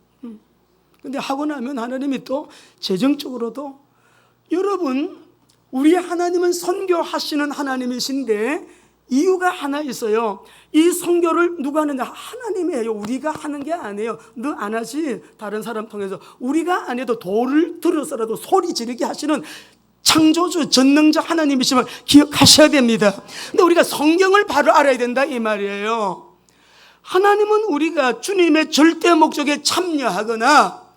근데 학원하면 하나님이 또 재정적으로도, 여러분, 우리 하나님은 선교하시는 하나님이신데 이유가 하나 있어요. 이 선교를 누가 하느냐? 하나님이 해요. 우리가 하는 게 아니에요. 너 안 하지? 다른 사람 통해서. 우리가 안 해도 돌을 들어서라도 소리 지르게 하시는 창조주, 전능자 하나님이심을 기억하셔야 됩니다. 근데 우리가 성경을 바로 알아야 된다 이 말이에요. 하나님은 우리가 주님의 절대 목적에 참여하거나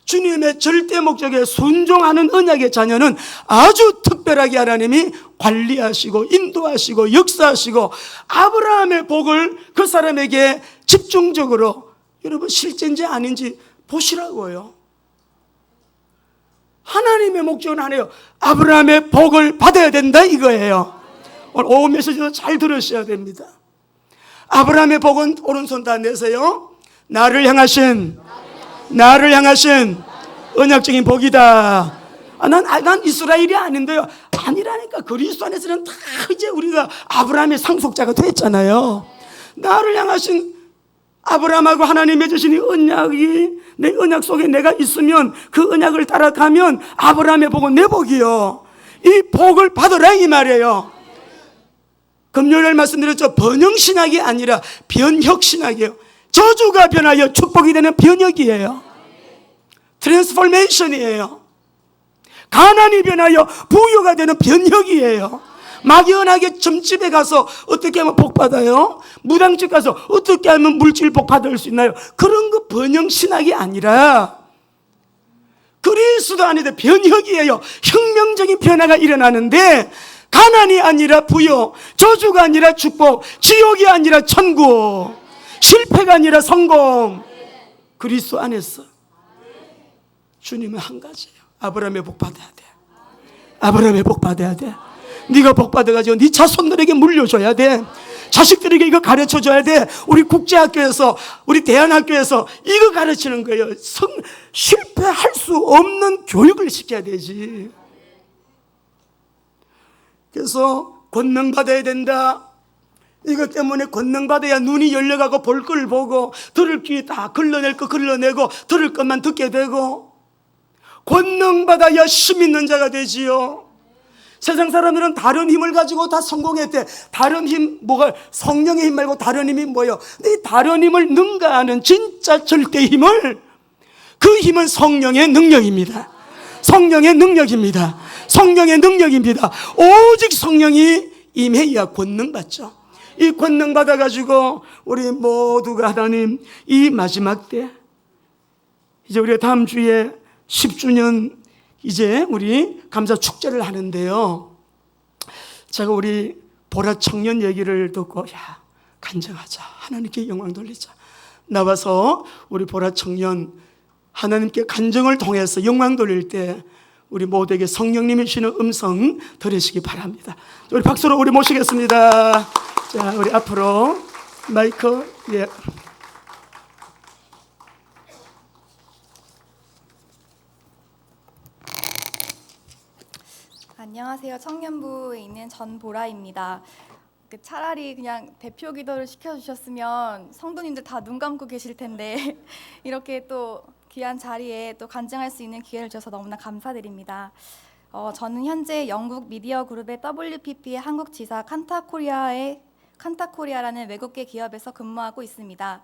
주님의 절대 목적에 순종하는 언약의 자녀는 아주 특별하게 하나님이 관리하시고 인도하시고 역사하시고 아브라함의 복을 그 사람에게 집중적으로, 여러분 실제인지 아닌지 보시라고요. 하나님의 목적은 하나요. 아브라함의 복을 받아야 된다 이거예요. 오늘 오후 메시지도 잘 들으셔야 됩니다. 아브라함의 복은 오른손 다 내세요. 나를 향하신 언약적인 복이다. 난 이스라엘이 아닌데요. 아니라니까. 그리스도 안에서는 다 이제 우리가 아브라함의 상속자가 됐잖아요. 나를 향하신 아브라함하고 하나님 맺으신 이 언약이, 내 언약 속에 내가 있으면 그 언약을 따라가면 아브라함의 복은 내 복이요. 이 복을 받으라 이 말이에요. 금요일에 말씀드렸죠. 번영신학이 아니라 변혁신학이에요. 저주가 변하여 축복이 되는 변혁이에요. 트랜스포메이션이에요. 가난이 변하여 부유가 되는 변혁이에요. 막연하게 점집에 가서 어떻게 하면 복 받아요? 무당집 가서 어떻게 하면 물질 복 받을 수 있나요? 그런 거 번영신학이 아니라 그리스도 안에 변혁이에요. 혁명적인 변화가 일어나는데 가난이 아니라 부여, 저주가 아니라 축복, 지옥이 아니라 천국, 실패가 아니라 성공. 그리스도 안에서 주님은 한 가지예요. 아브라함의 복 받아야 돼. 아브라함의 복 받아야 돼. 네가 복 받아가지고 네 자손들에게 물려줘야 돼. 자식들에게 이거 가르쳐줘야 돼. 우리 국제학교에서, 우리 대안학교에서 이거 가르치는 거예요. 실패할 수 없는 교육을 시켜야 되지. 그래서 권능받아야 된다. 이것 때문에 권능받아야 눈이 열려가고 볼 걸 보고, 들을 귀 다 걸러낼 거 걸러내고 들을 것만 듣게 되고, 권능받아야 힘 있는 자가 되지요. 세상 사람들은 다른 힘을 가지고 다 성공했대. 다른 힘, 뭐가, 성령의 힘 말고 다른 힘이 뭐예요? 근데 이 다른 힘을 능가하는 진짜 절대 힘을, 그 힘은 성령의 능력입니다. 성령의 능력입니다. 성령의 능력입니다. 오직 성령이 임해야 권능 받죠. 이 권능 받아가지고 우리 모두가 하나님, 이 마지막 때, 이제 우리가 다음 주에 10주년 이제 우리 감사 축제를 하는데요. 제가 우리 보라 청년 얘기를 듣고, 야, 간증하자. 하나님께 영광 돌리자. 나와서 우리 보라 청년 하나님께 간증을 통해서 영광 돌릴 때 우리 모두에게 성령님이 주시는 음성 들으시기 바랍니다. 우리 박수로 우리 모시겠습니다. 자, 우리 앞으로 마이크, 예. 안녕하세요. 청년부에 있는 전보라입니다. 차라리 그냥 대표 기도를 시켜주셨으면 성도님들 다 눈 감고 계실 텐데 이렇게 또 귀한 자리에 또 간증할 수 있는 기회를 주셔서 너무나 감사드립니다. 저는 현재 영국 미디어 그룹의 WPP의 한국 지사 칸타코리아라는 외국계 기업에서 근무하고 있습니다.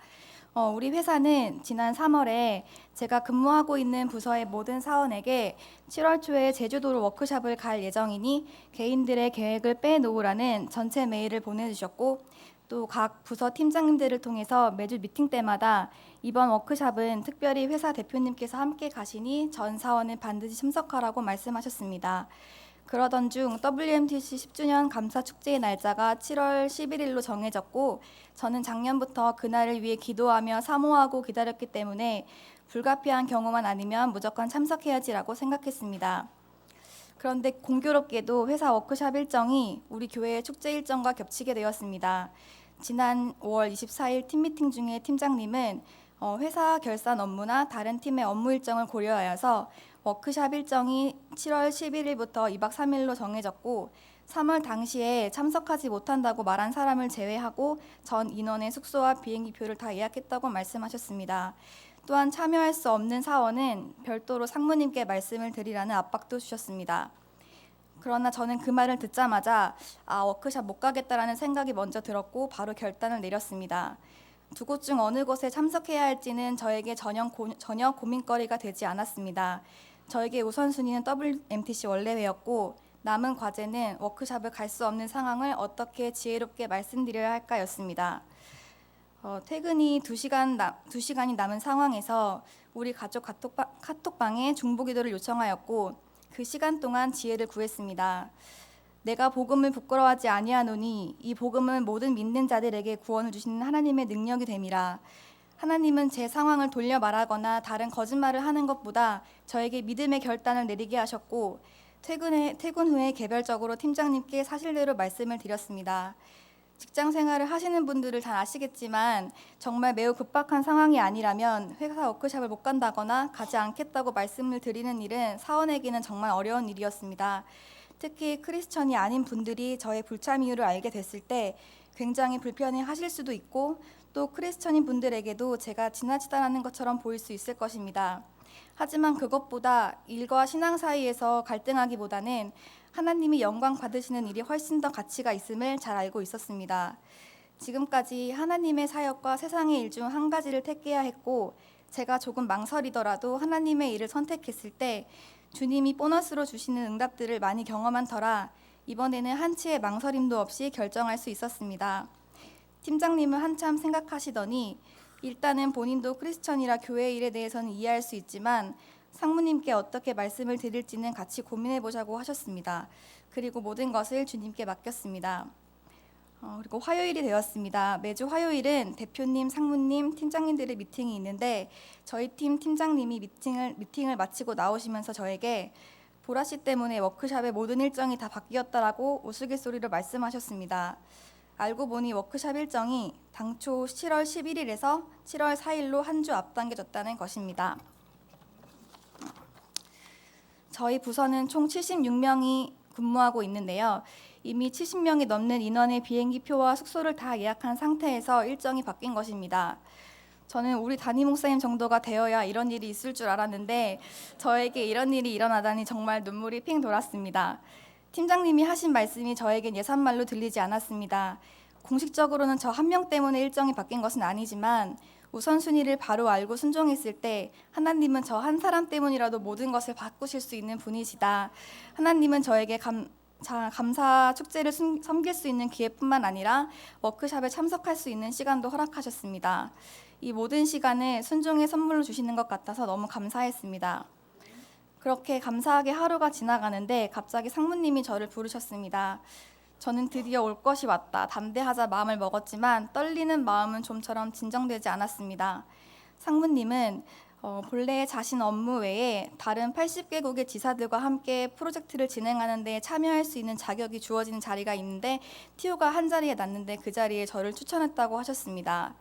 우리 회사는 지난 3월에 제가 근무하고 있는 부서의 모든 사원에게 7월 초에 제주도로 워크숍을 갈 예정이니 개인들의 계획을 빼놓으라는 전체 메일을 보내주셨고, 또 각 부서 팀장님들을 통해서 매주 미팅 때마다 이번 워크숍은 특별히 회사 대표님께서 함께 가시니 전 사원은 반드시 참석하라고 말씀하셨습니다. 그러던 중 WMTC 10주년 감사 축제의 날짜가 7월 11일로 정해졌고, 저는 작년부터 그날을 위해 기도하며 사모하고 기다렸기 때문에 불가피한 경우만 아니면 무조건 참석해야지라고 생각했습니다. 그런데 공교롭게도 회사 워크숍 일정이 우리 교회의 축제 일정과 겹치게 되었습니다. 지난 5월 24일 팀미팅 중에 팀장님은 회사 결산 업무나 다른 팀의 업무 일정을 고려하여서 워크숍 일정이 7월 11일부터 2박 3일로 정해졌고 3월 당시에 참석하지 못한다고 말한 사람을 제외하고 전 인원의 숙소와 비행기표를 다 예약했다고 말씀하셨습니다. 또한 참여할 수 없는 사원은 별도로 상무님께 말씀을 드리라는 압박도 주셨습니다. 그러나 저는 그 말을 듣자마자 워크숍 못 가겠다라는 생각이 먼저 들었고 바로 결단을 내렸습니다. 두 곳 중 어느 곳에 참석해야 할지는 저에게 전혀 고민거리가 되지 않았습니다. 저에게 우선순위는 WMTC 원래회였고 남은 과제는 워크숍을 갈 수 없는 상황을 어떻게 지혜롭게 말씀드려야 할까였습니다. 퇴근이 2시간이 남은 상황에서 우리 가족 카톡방에 중보기도를 요청하였고 그 시간 동안 지혜를 구했습니다. 내가 복음을 부끄러워하지 아니하노니 이 복음은 모든 믿는 자들에게 구원을 주시는 하나님의 능력이 됨이라. 하나님은 제 상황을 돌려 말하거나 다른 거짓말을 하는 것보다 저에게 믿음의 결단을 내리게 하셨고 퇴근 후에 개별적으로 팀장님께 사실대로 말씀을 드렸습니다. 직장 생활을 하시는 분들을 잘 아시겠지만 정말 매우 급박한 상황이 아니라면 회사 워크숍을 못 간다거나 가지 않겠다고 말씀을 드리는 일은 사원에게는 정말 어려운 일이었습니다. 특히 크리스천이 아닌 분들이 저의 불참 이유를 알게 됐을 때 굉장히 불편해하실 수도 있고 또 크리스천인 분들에게도 제가 지나치다라는 것처럼 보일 수 있을 것입니다. 하지만 그것보다 일과 신앙 사이에서 갈등하기보다는 하나님이 영광 받으시는 일이 훨씬 더 가치가 있음을 잘 알고 있었습니다. 지금까지 하나님의 사역과 세상의 일 중 한 가지를 택해야 했고 제가 조금 망설이더라도 하나님의 일을 선택했을 때 주님이 보너스로 주시는 응답들을 많이 경험한 터라 이번에는 한치의 망설임도 없이 결정할 수 있었습니다. 팀장님은 한참 생각하시더니 일단은 본인도 크리스천이라 교회 일에 대해서는 이해할 수 있지만 상무님께 어떻게 말씀을 드릴지는 같이 고민해 보자고 하셨습니다. 그리고 모든 것을 주님께 맡겼습니다. 그리고 화요일이 되었습니다. 매주 화요일은 대표님, 상무님, 팀장님들의 미팅이 있는데 저희 팀 팀장님이 미팅을 마치고 나오시면서 저에게 보라 씨 때문에 워크숍의 모든 일정이 다 바뀌었다라고 우스갯소리로 말씀하셨습니다. 알고 보니 워크숍 일정이 당초 7월 11일에서 7월 4일로 한 주 앞당겨졌다는 것입니다. 저희 부서는 총 76명이 근무하고 있는데요. 이미 70명이 넘는 인원의 비행기표와 숙소를 다 예약한 상태에서 일정이 바뀐 것입니다. 저는 우리 담임 목사님 정도가 되어야 이런 일이 있을 줄 알았는데 저에게 이런 일이 일어나다니 정말 눈물이 핑 돌았습니다. 팀장님이 하신 말씀이 저에겐 예산말로 들리지 않았습니다. 공식적으로는 저 한 명 때문에 일정이 바뀐 것은 아니지만 우선순위를 바로 알고 순종했을 때 하나님은 저 한 사람 때문이라도 모든 것을 바꾸실 수 있는 분이시다. 하나님은 저에게 감사 축제를 섬길 수 있는 기회뿐만 아니라 워크숍에 참석할 수 있는 시간도 허락하셨습니다. 이 모든 시간을 순종의 선물로 주시는 것 같아서 너무 감사했습니다. 그렇게 감사하게 하루가 지나가는데 갑자기 상무님이 저를 부르셨습니다. 저는 드디어 올 것이 왔다. 담대하자 마음을 먹었지만 떨리는 마음은 좀처럼 진정되지 않았습니다. 상무님은 본래 자신 업무 외에 다른 80개국의 지사들과 함께 프로젝트를 진행하는 데 참여할 수 있는 자격이 주어지는 자리가 있는데 TO가 한 자리에 났는데 그 자리에 저를 추천했다고 하셨습니다.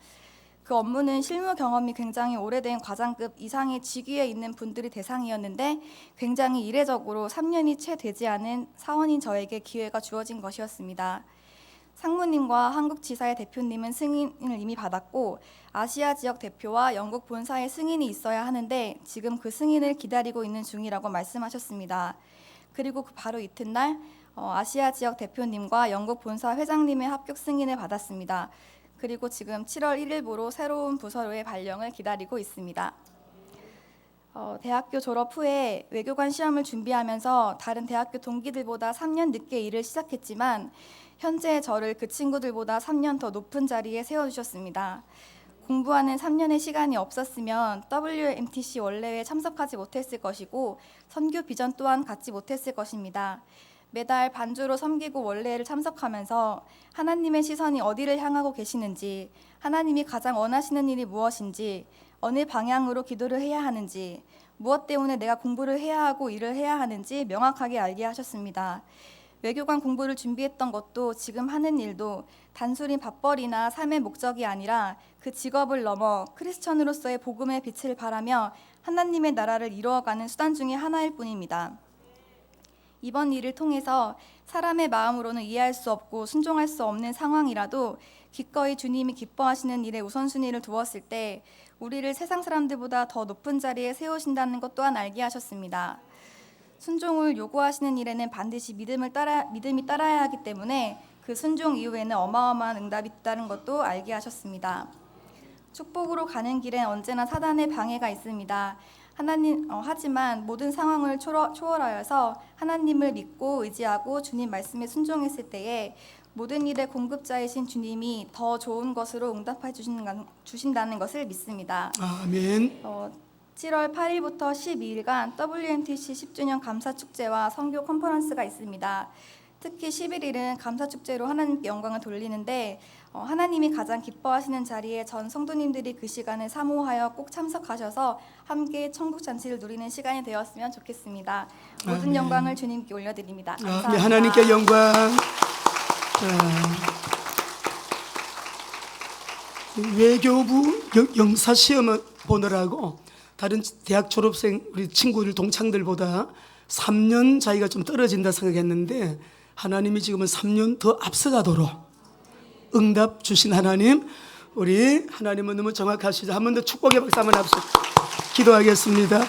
그 업무는 실무 경험이 굉장히 오래된 과장급 이상의 직위에 있는 분들이 대상이었는데 굉장히 이례적으로 3년이 채 되지 않은 사원인 저에게 기회가 주어진 것이었습니다. 상무님과 한국 지사의 대표님은 승인을 이미 받았고 아시아 지역 대표와 영국 본사의 승인이 있어야 하는데 지금 그 승인을 기다리고 있는 중이라고 말씀하셨습니다. 그리고 그 바로 이튿날 아시아 지역 대표님과 영국 본사 회장님의 합격 승인을 받았습니다. 그리고 지금 7월 1일부로 새로운 부서로의 발령을 기다리고 있습니다. 대학교 졸업 후에 외교관 시험을 준비하면서 다른 대학교 동기들보다 3년 늦게 일을 시작했지만 현재 저를 그 친구들보다 3년 더 높은 자리에 세워주셨습니다. 공부하는 3년의 시간이 없었으면 WMTC 원래회에 참석하지 못했을 것이고 선교 비전 또한 갖지 못했을 것입니다. 매달 반주로 섬기고 원래회를 참석하면서 하나님의 시선이 어디를 향하고 계시는지, 하나님이 가장 원하시는 일이 무엇인지, 어느 방향으로 기도를 해야 하는지, 무엇 때문에 내가 공부를 해야 하고 일을 해야 하는지 명확하게 알게 하셨습니다. 외교관 공부를 준비했던 것도 지금 하는 일도 단순히 밥벌이나 삶의 목적이 아니라 그 직업을 넘어 크리스천으로서의 복음의 빛을 발하며 하나님의 나라를 이루어가는 수단 중의 하나일 뿐입니다. 이번 일을 통해서 사람의 마음으로는 이해할 수 없고 순종할 수 없는 상황이라도 기꺼이 주님이 기뻐하시는 일에 우선순위를 두었을 때 우리를 세상 사람들보다 더 높은 자리에 세우신다는 것 또한 알게 하셨습니다. 순종을 요구하시는 일에는 반드시 믿음이 따라야 하기 때문에 그 순종 이후에는 어마어마한 응답이 있다는 것도 알게 하셨습니다. 축복으로 가는 길엔 언제나 사단의 방해가 있습니다. 하지만 모든 상황을 초월하여서 하나님을 믿고 의지하고 주님 말씀에 순종했을 때에 모든 일의 공급자이신 주님이 더 좋은 것으로 응답해 주신다는 것을 믿습니다. 아멘. 7월 8일부터 12일간 WMTC 10주년 감사축제와 선교 컨퍼런스가 있습니다. 특히 11일은 감사축제로 하나님께 영광을 돌리는데 하나님이 가장 기뻐하시는 자리에 전 성도님들이 그 시간을 사모하여 꼭 참석하셔서 함께 천국잔치를 누리는 시간이 되었으면 좋겠습니다. 모든 아멘. 영광을 주님께 올려드립니다. 감사합니다. 네, 하나님께 영광. 외교부 영사시험을 보느라고 다른 대학 졸업생 우리 친구들 동창들보다 3년 자기가 좀 떨어진다 생각했는데 하나님이 지금은 3년 더 앞서가도록 응답 주신 하나님, 우리 하나님은 너무 정확하시죠. 한 번 더 축복의 박수 한번 합시다. 기도하겠습니다.